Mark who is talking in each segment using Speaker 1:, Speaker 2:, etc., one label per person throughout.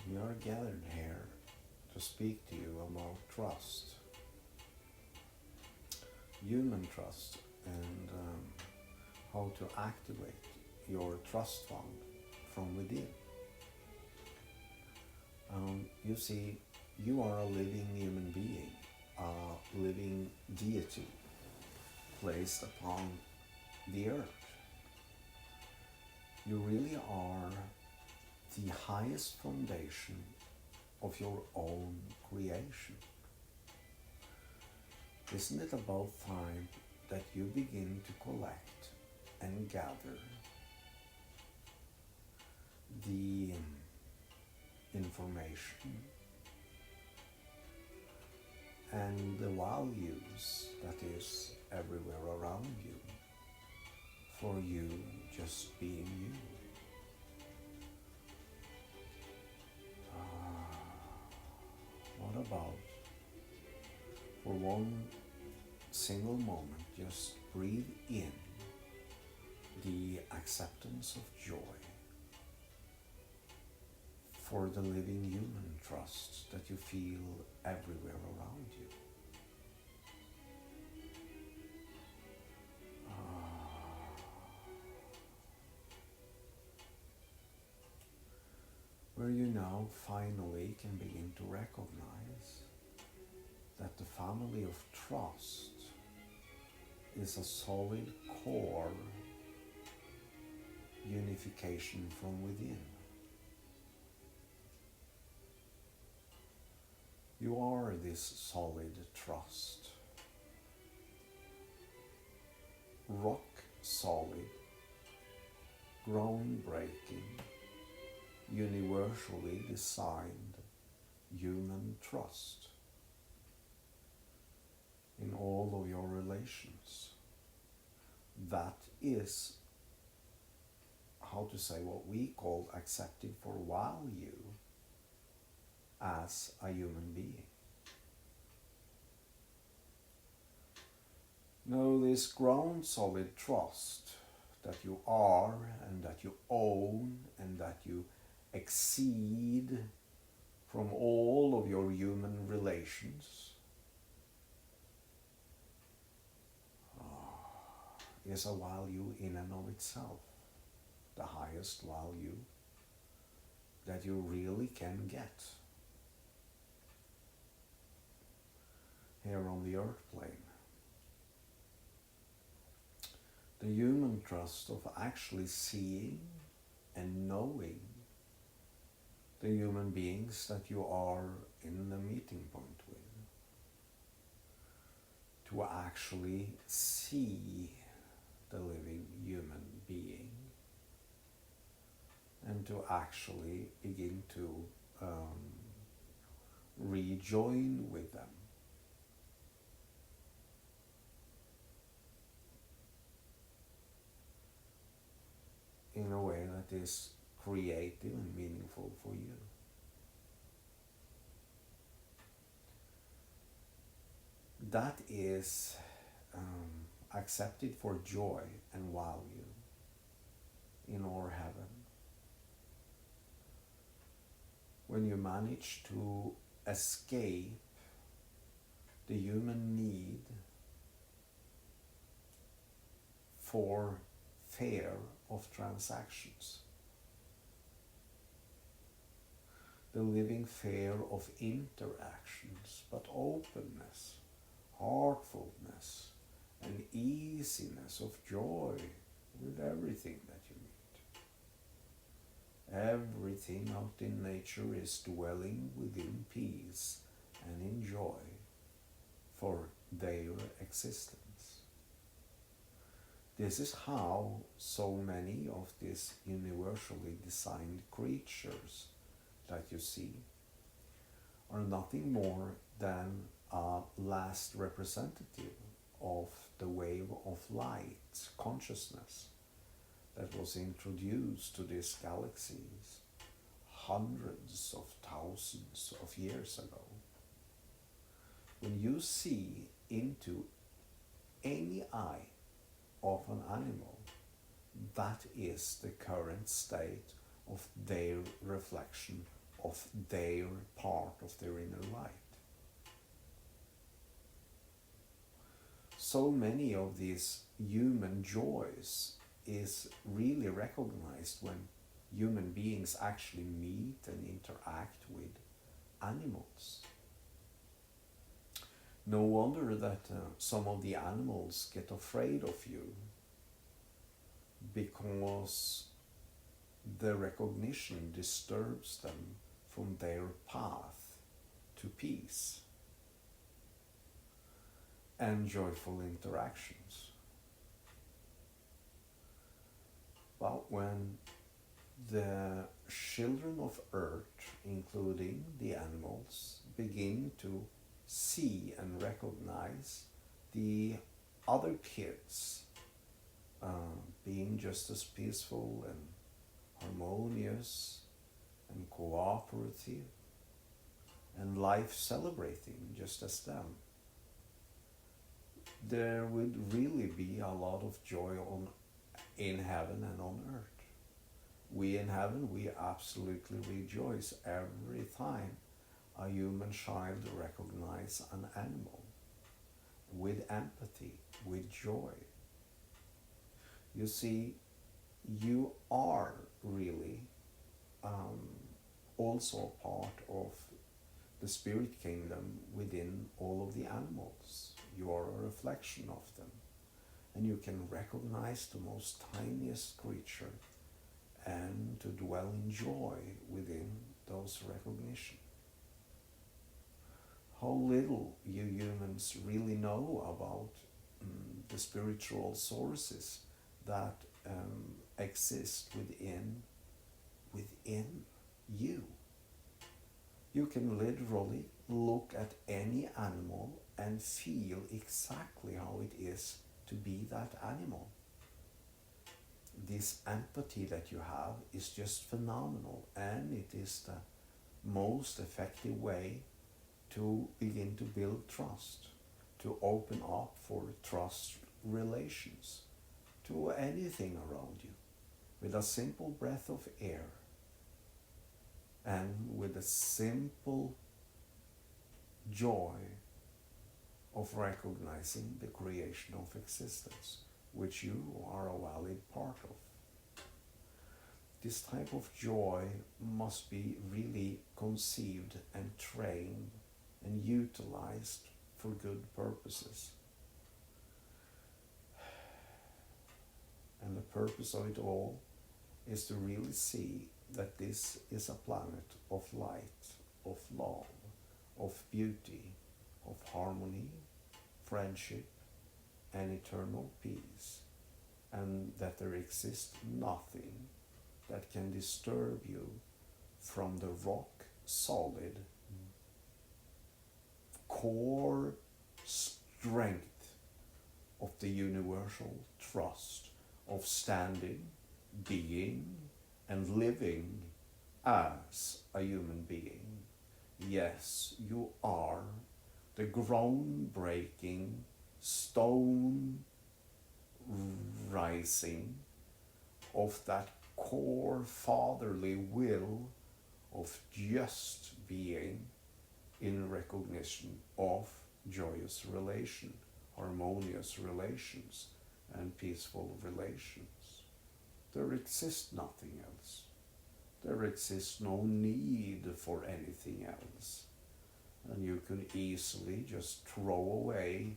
Speaker 1: We are gathered here to speak to you about trust, human trust, and how to activate your trust fund from within. You see, you are a living human being, a living deity placed upon the earth. You really are the highest foundation of your own creation. Isn't it about time that you begin to collect and gather the information and the values that is everywhere around you for you just being you? What about, for one single moment, just breathe in the acceptance of joy for the living human trust that you feel everywhere around you. Where you now finally can begin to recognize that the family of trust is a solid core unification from within. You are this solid trust, rock solid, groundbreaking, universally designed human trust in all of your relations. That is, how to say, what we call accepted for value as a human being. Know this ground solid trust that you are and that you own and that you exceed from all of your human relations is a value in and of itself, the highest value that you really can get here on the earth plane. The human trust of actually seeing and knowing the human beings that you are in the meeting point with. To actually see the living human being and to actually begin to rejoin with them. In a way that is creative and meaningful for you. That is accepted for joy and value in our heaven. When you manage to escape the human need for fear of transactions, the living fear of interactions, but openness, heartfulness, and easiness of joy with everything that you meet. Everything out in nature is dwelling within peace and in joy for their existence. This is how so many of these universally designed creatures that you see are nothing more than a last representative of the wave of light consciousness that was introduced to these galaxies hundreds of thousands of years ago. When you see into any eye of an animal, that is the current state of their reflection of their part of their inner light. So many of these human joys is really recognized when human beings actually meet and interact with animals. No wonder that some of the animals get afraid of you, because the recognition disturbs them from their path to peace and joyful interactions. But when the children of Earth, including the animals, begin to see and recognize the other kids being just as peaceful and harmonious and cooperative and life celebrating just as them, there would really be a lot of joy in heaven and on earth. We in heaven, we absolutely rejoice every time a human child recognizes an animal with empathy, with joy. You see, you are really also part of the spirit kingdom within all of the animals. You are a reflection of them. And you can recognize the most tiniest creature and to dwell in joy within those recognition. How little you humans really know about the spiritual sources that exist within you. You can literally look at any animal and feel exactly how it is to be that animal. This empathy that you have is just phenomenal, and it is the most effective way to begin to build trust, to open up for trust relations to anything around you with a simple breath of air and with a simple joy of recognizing the creation of existence, which you are a valid part of. This type of joy must be really conceived and trained and utilized for good purposes. And the purpose of it all is to really see that this is a planet of light, of love, of beauty, of harmony, friendship, and eternal peace, and that there exists nothing that can disturb you from the rock solid core strength of the universal trust of standing, being, and living as a human being. Yes, you are the groundbreaking stone rising of that core fatherly will of just being in recognition of joyous relation, harmonious relations, and peaceful relations. There exists nothing else. There exists no need for anything else. And you can easily just throw away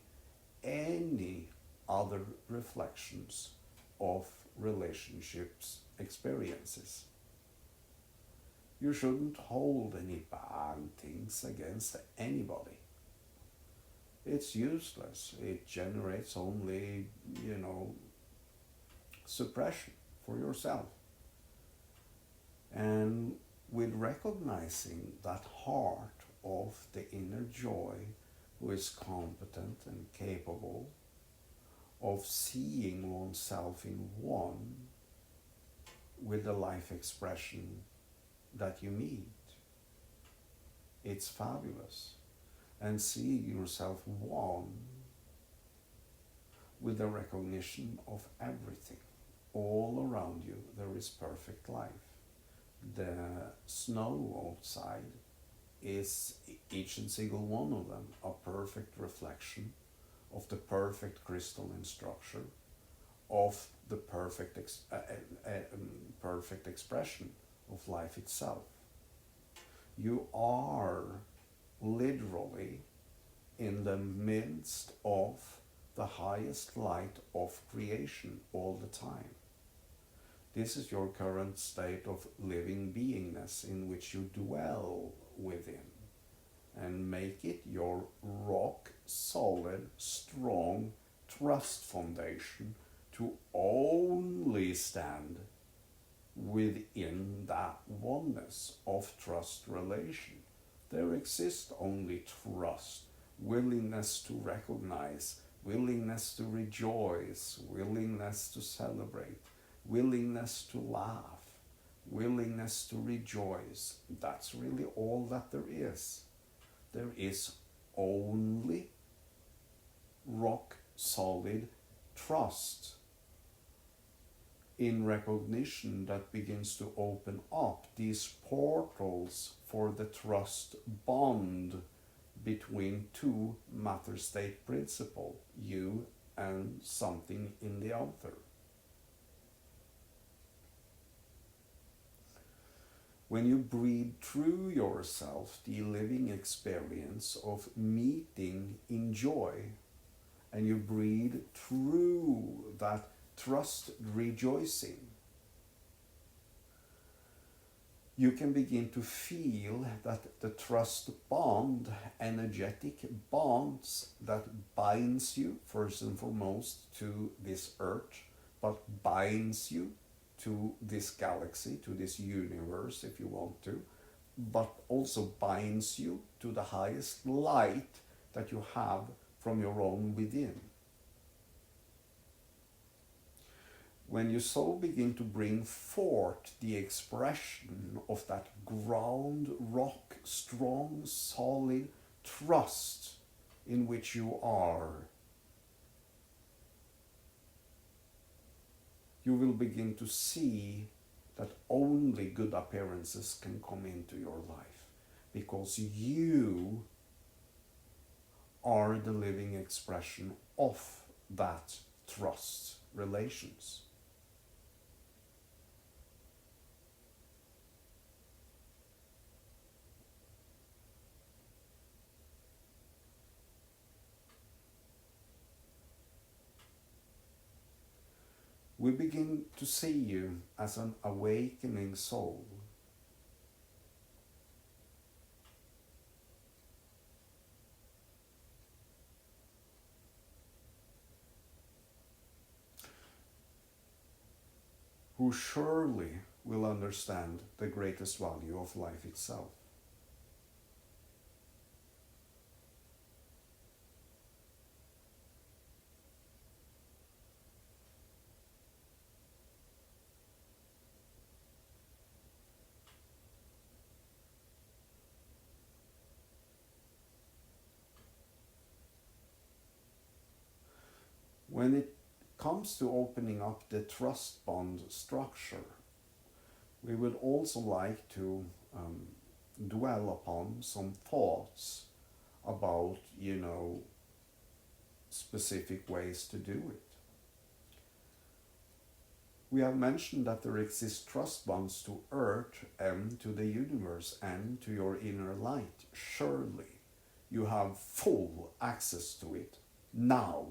Speaker 1: any other reflections of relationships experiences. You shouldn't hold any bad things against anybody. It's useless. It generates only, suppression for yourself. And with recognizing that heart of the inner joy who is competent and capable of seeing oneself in one with the life expression that you meet. It's fabulous. And seeing yourself one with the recognition of everything. All around you there is perfect life. The snow outside is, each and single one of them, a perfect reflection of the perfect crystalline structure of the perfect expression of life itself. You are literally in the midst of the highest light of creation all the time. This is your current state of living beingness in which you dwell within, and make it your rock solid, strong trust foundation to only stand within that oneness of trust relation. There exists only trust, willingness to recognize, willingness to rejoice, willingness to celebrate, willingness to laugh, willingness to rejoice. That's really all that there is. There is only rock solid trust in recognition that begins to open up these portals for the trust bond between two matter state principle, you and something in the other. When you breathe through yourself the living experience of meeting in joy, and you breathe through that trust rejoicing, you can begin to feel that the trust bond, energetic bonds that binds you first and foremost to this earth, but binds you to this galaxy, to this universe if you want to, but also binds you to the highest light that you have from your own within. When you so begin to bring forth the expression of that ground, rock, strong, solid trust in which you are, you will begin to see that only good appearances can come into your life, because you are the living expression of that trust relations. We begin to see you as an awakening soul. Who surely will understand the greatest value of life itself. When it comes to opening up the trust bond structure, we would also like to dwell upon some thoughts about, specific ways to do it. We have mentioned that there exist trust bonds to earth and to the universe and to your inner light. Surely you have full access to it now.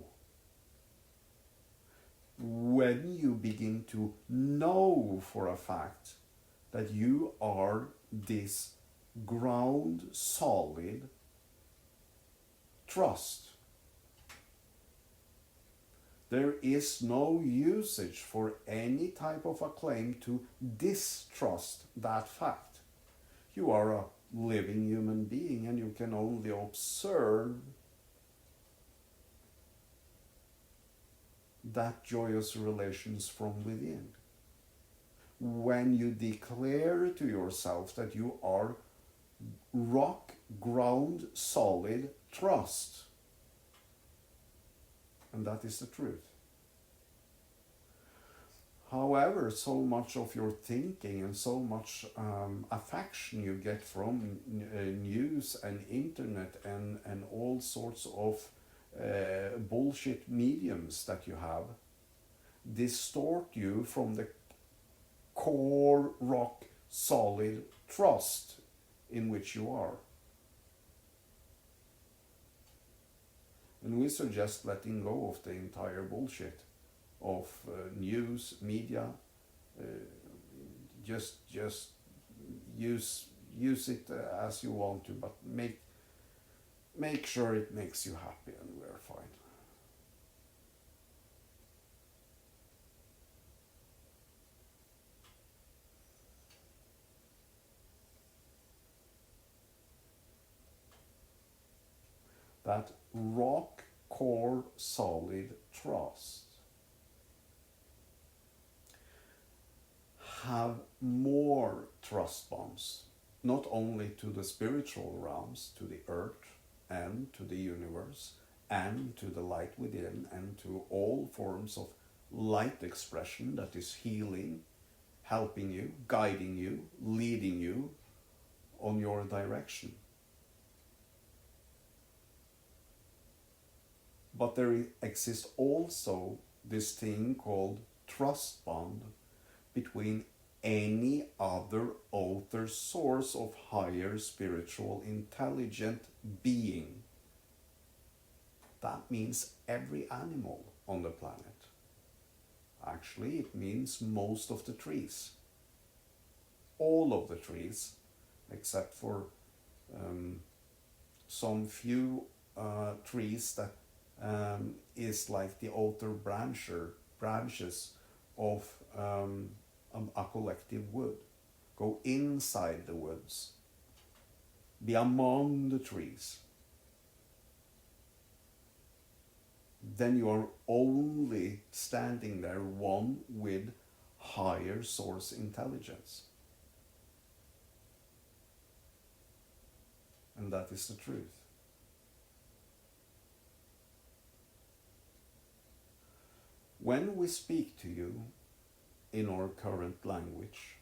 Speaker 1: When you begin to know for a fact that you are this ground solid trust, there is no usage for any type of a claim to distrust that fact. You are a living human being, and you can only observe that joyous relations from within. When you declare to yourself that you are rock, ground, solid trust, and that is the truth. However, so much of your thinking and so much affection you get from news and internet and all sorts of bullshit mediums that you have distort you from the core rock solid trust in which you are. And we suggest letting go of the entire bullshit of news, media. Uh, just use it as you want to, but make sure it makes you happy, and we're fine. That rock core solid trust. Have more trust bonds, not only to the spiritual realms, to the earth and to the universe and to the light within and to all forms of light expression that is healing, helping you, guiding you, leading you on your direction. But there exists also this thing called trust bond between any other outer source of higher spiritual intelligent being. That means every animal on the planet. Actually, it means most of the trees. All of the trees, except for some few trees that is like the outer branches of a collective wood. Go inside the woods. Be among the trees. Then you are only standing there one with higher source intelligence. And that is the truth. When we speak to you in our current language,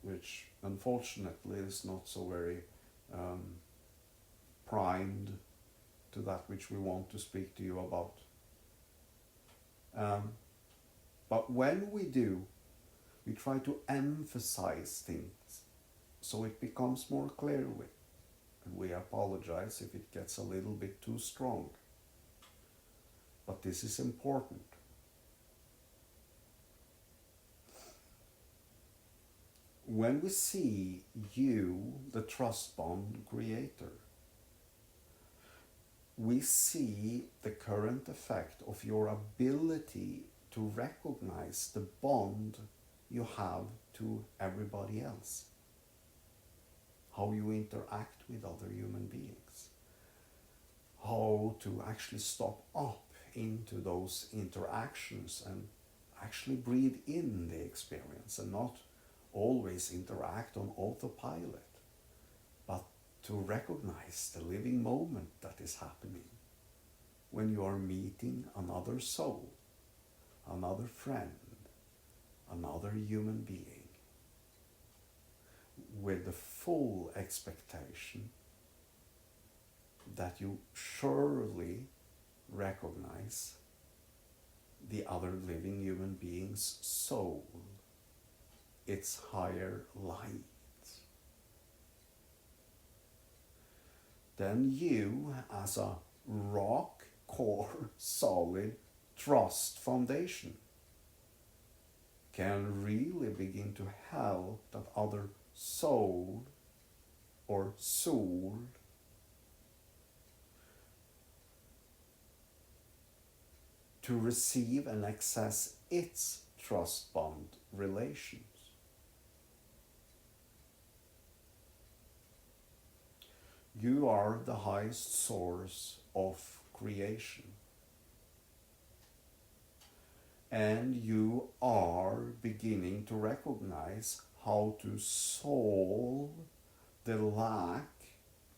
Speaker 1: which unfortunately is not so very primed to that which we want to speak to you about. But when we do, we try to emphasize things so it becomes more clear. And we apologize if it gets a little bit too strong. But this is important. When we see you, the trust bond creator, we see the current effect of your ability to recognize the bond you have to everybody else, how you interact with other human beings, how to actually stop up into those interactions and actually breathe in the experience and not always interact on autopilot, but to recognize the living moment that is happening when you are meeting another soul, another friend, another human being, with the full expectation that you surely recognize the other living human being's soul, its higher light. Then you, as a rock, core, solid trust foundation, can really begin to help that other soul or soul to receive and access its trust bond relations. You are the highest source of creation. And you are beginning to recognize how to solve the lack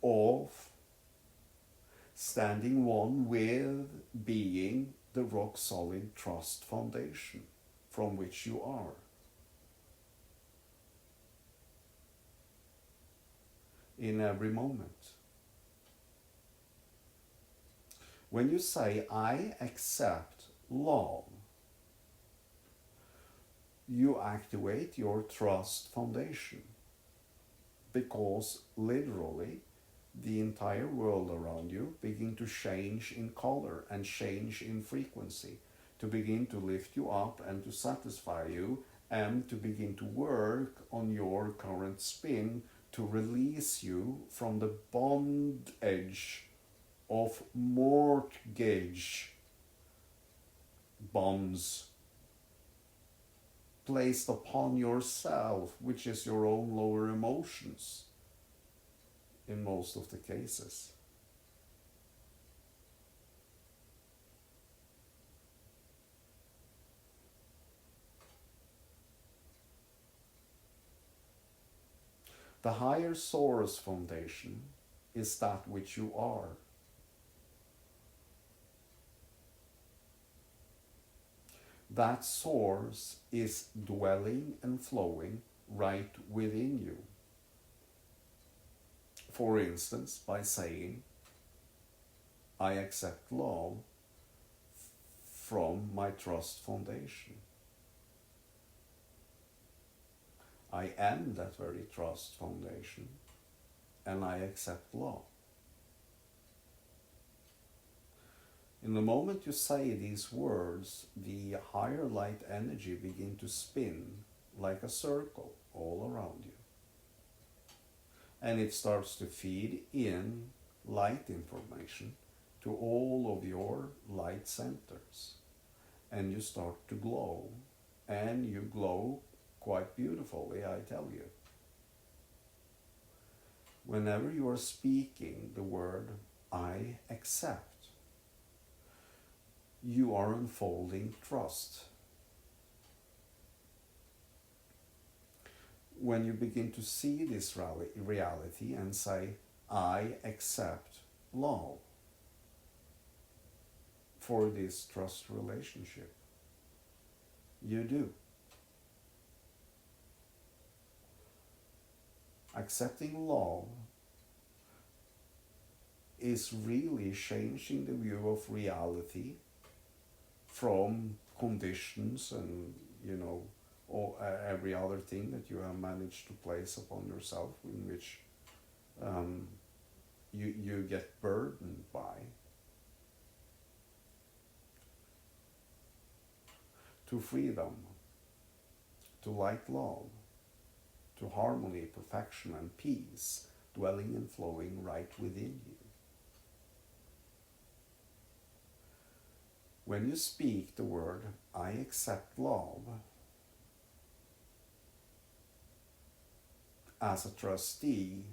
Speaker 1: of standing one with being the rock solid trust foundation from which you are. In every moment. When you say, I accept love, you activate your trust foundation, because literally the entire world around you begin to change in color and change in frequency, to begin to lift you up and to satisfy you, and to begin to work on your current spin to release you from the bondage of mortgage bonds placed upon yourself, which is your own lower emotions in most of the cases. The higher source foundation is that which you are. That source is dwelling and flowing right within you. For instance, by saying, I accept love from my trust foundation. I am that very trust foundation, and I accept love. In the moment you say these words, the higher light energy begins to spin like a circle all around you. And it starts to feed in light information to all of your light centers. And you start to glow. And you glow quite beautifully, I tell you. Whenever you are speaking the word, I accept, you are unfolding trust. When you begin to see this reality and say, I accept love for this trust relationship, you do. Accepting love is really changing the view of reality from conditions and, or every other thing that you have managed to place upon yourself, in which you get burdened by, to freedom, to light love, to harmony, perfection, and peace, dwelling and flowing right within you. When you speak the word, I accept love, as a trustee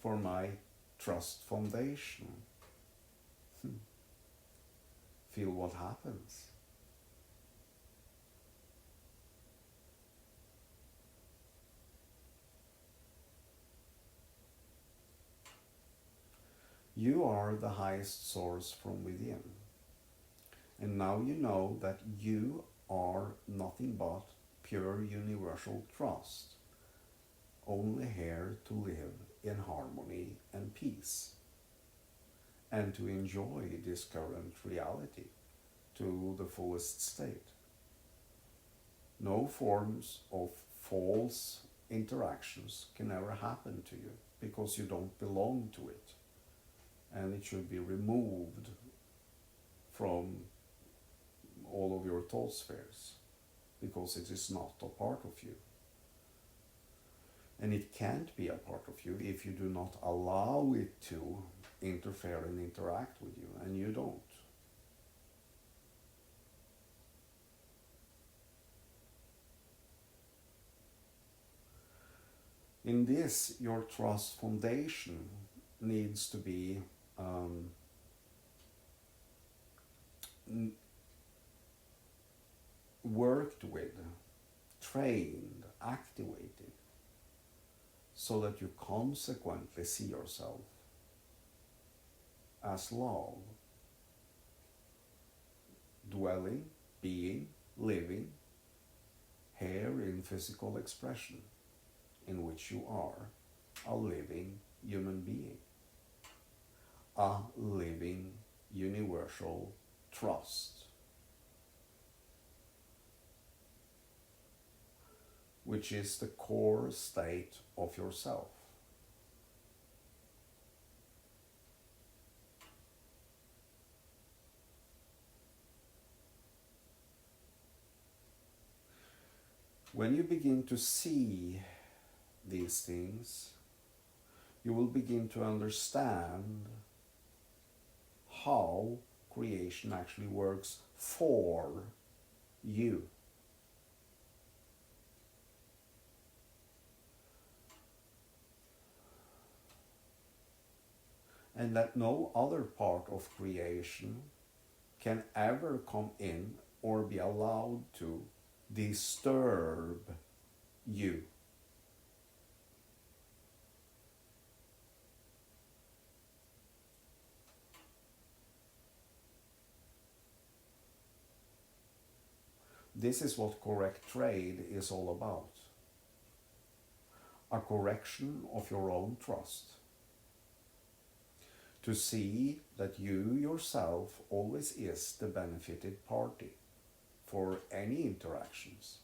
Speaker 1: for my trust foundation, feel what happens. You are the highest source from within. And now you know that you are nothing but pure universal trust, only here to live in harmony and peace, and to enjoy this current reality to the fullest state. No forms of false interactions can ever happen to you, because you don't belong to it. And it should be removed from all of your thought spheres, because it is not a part of you. And it can't be a part of you if you do not allow it to interfere and interact with you, and you don't. In this, your trust foundation needs to be worked with, trained, activated, so that you consequently see yourself as love, dwelling, being living here in physical expression, in which you are a living human being, a living universal trust, which is the core state of yourself. When you begin to see these things, you will begin to understand how creation actually works for you. And that no other part of creation can ever come in or be allowed to disturb you. This is what correct trade is all about. A correction of your own trust. To see that you yourself always is the benefited party for any interactions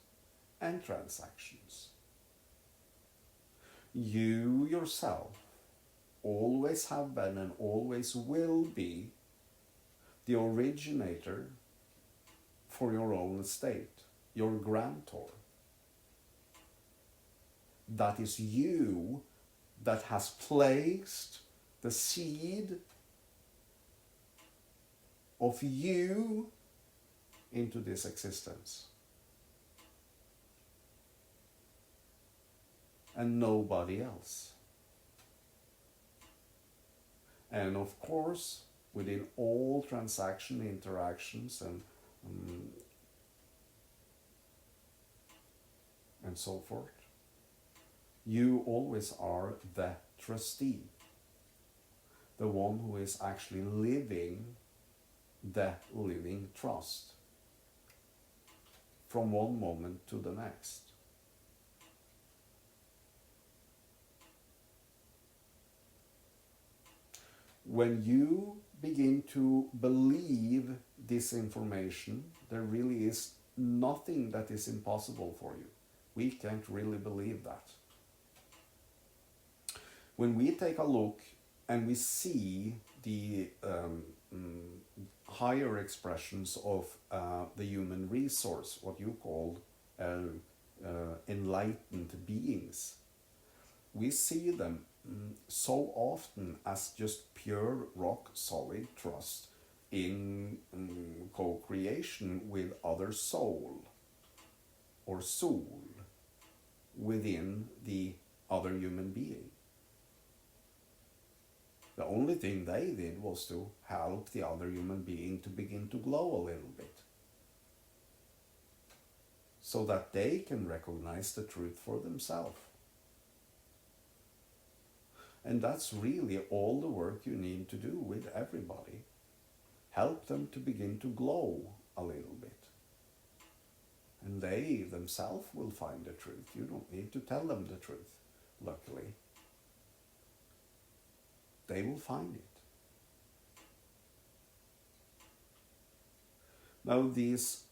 Speaker 1: and transactions. You yourself always have been and always will be the originator for your own estate, your grantor. That is you that has placed the seed of you into this existence. And nobody else. And of course, within all transaction interactions and so forth, you always are the trustee, the one who is actually living the living trust from one moment to the next. When you begin to believe this information, there really is nothing that is impossible for you. We can't really believe that. When we take a look and we see the higher expressions of the human resource, what you call enlightened beings, we see them so often as just pure rock solid trust in co-creation with other soul or soul within the other human being. The only thing they did was to help the other human being to begin to glow a little bit, so that they can recognize the truth for themselves. And that's really all the work you need to do with everybody. Help them to begin to glow a little bit. And they themselves will find the truth. You don't need to tell them the truth, luckily. They will find it. Now these,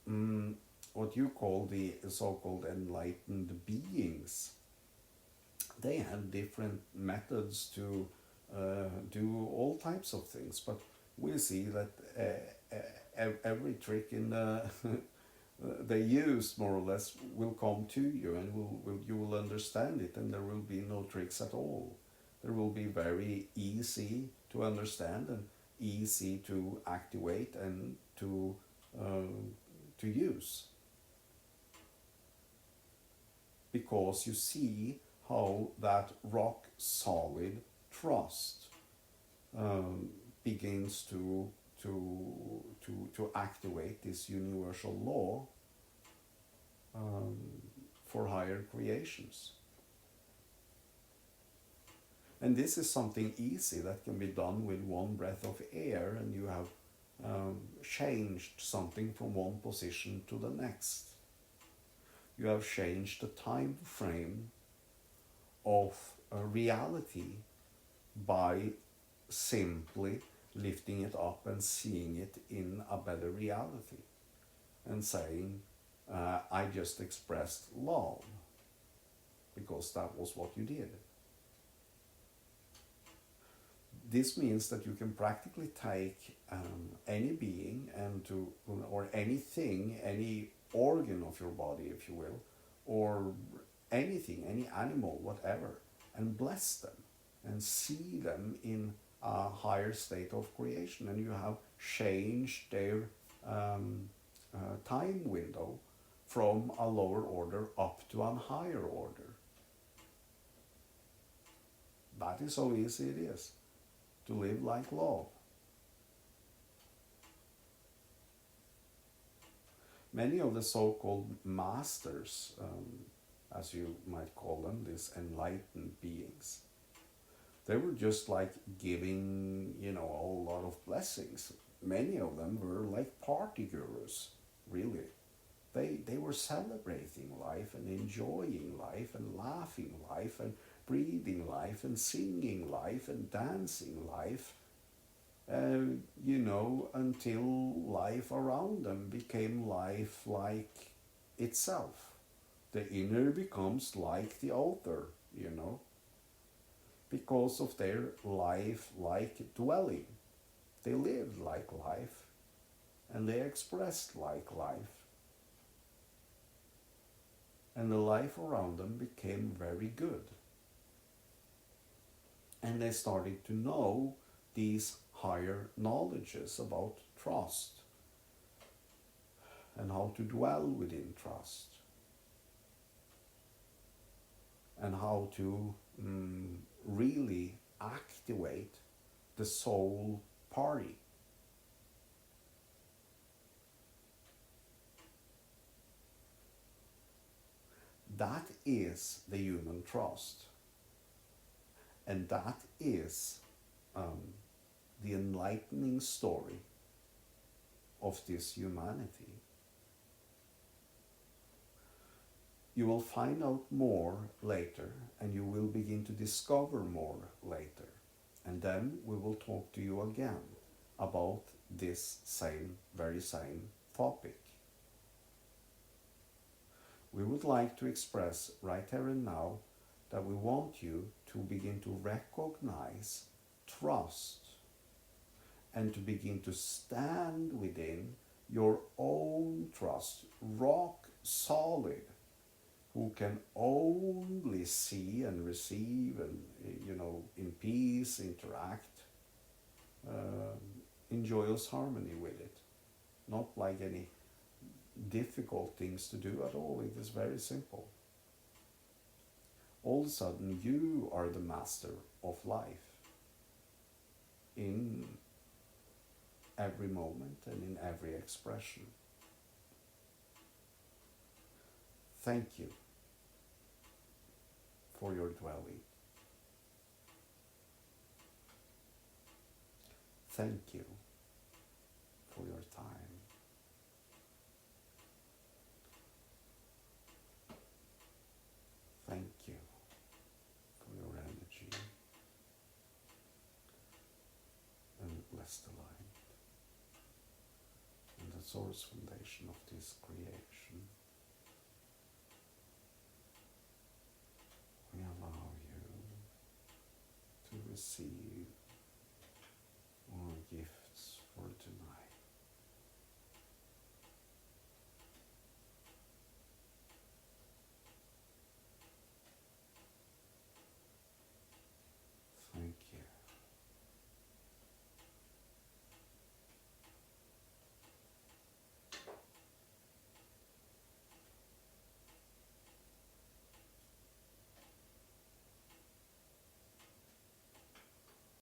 Speaker 1: what you call the so-called enlightened beings, they have different methods to do all types of things, but we see that every trick in the they use, more or less, will come to you, and you will understand it, and there will be no tricks at all. There will be very easy to understand and easy to activate and to use, because you see how that rock solid trust begins to activate this universal law for higher creations. And this is something easy that can be done with one breath of air, and you have changed something from one position to the next. You have changed the time frame of a reality by simply lifting it up and seeing it in a better reality and saying, I just expressed love because that was what you did. This means that you can practically take any being or anything, any organ of your body, if you will, or anything, any animal, whatever, and bless them and see them in a higher state of creation, and you have changed their time window from a lower order up to a higher order. That is how easy it is to live like love. Many of the so-called masters, as you might call them, these enlightened beings, they were just like giving, a whole lot of blessings. Many of them were like party gurus, really. They were celebrating life and enjoying life and laughing life and breathing life and singing life and dancing life, until life around them became life like itself. The inner becomes like the outer, because of their life-like dwelling. They lived like life and they expressed like life. And the life around them became very good. And they started to know these higher knowledges about trust and how to dwell within trust and how to really activate the soul party. That is the human trust. And that is the enlightening story of this humanity. You will find out more later, and you will begin to discover more later. And then we will talk to you again about this very same topic. We would like to express right here and now that we want you to begin to recognize trust and to begin to stand within your own trust, rock solid, who can only see and receive and, in peace, interact, in joyous harmony with it. Not like any difficult things to do at all. It is very simple. All of a sudden, you are the master of life in every moment and in every expression. Thank you for your dwelling. Thank you for your time. Thank you for your energy. And bless the light and the source foundation of this creation. We allow you to receive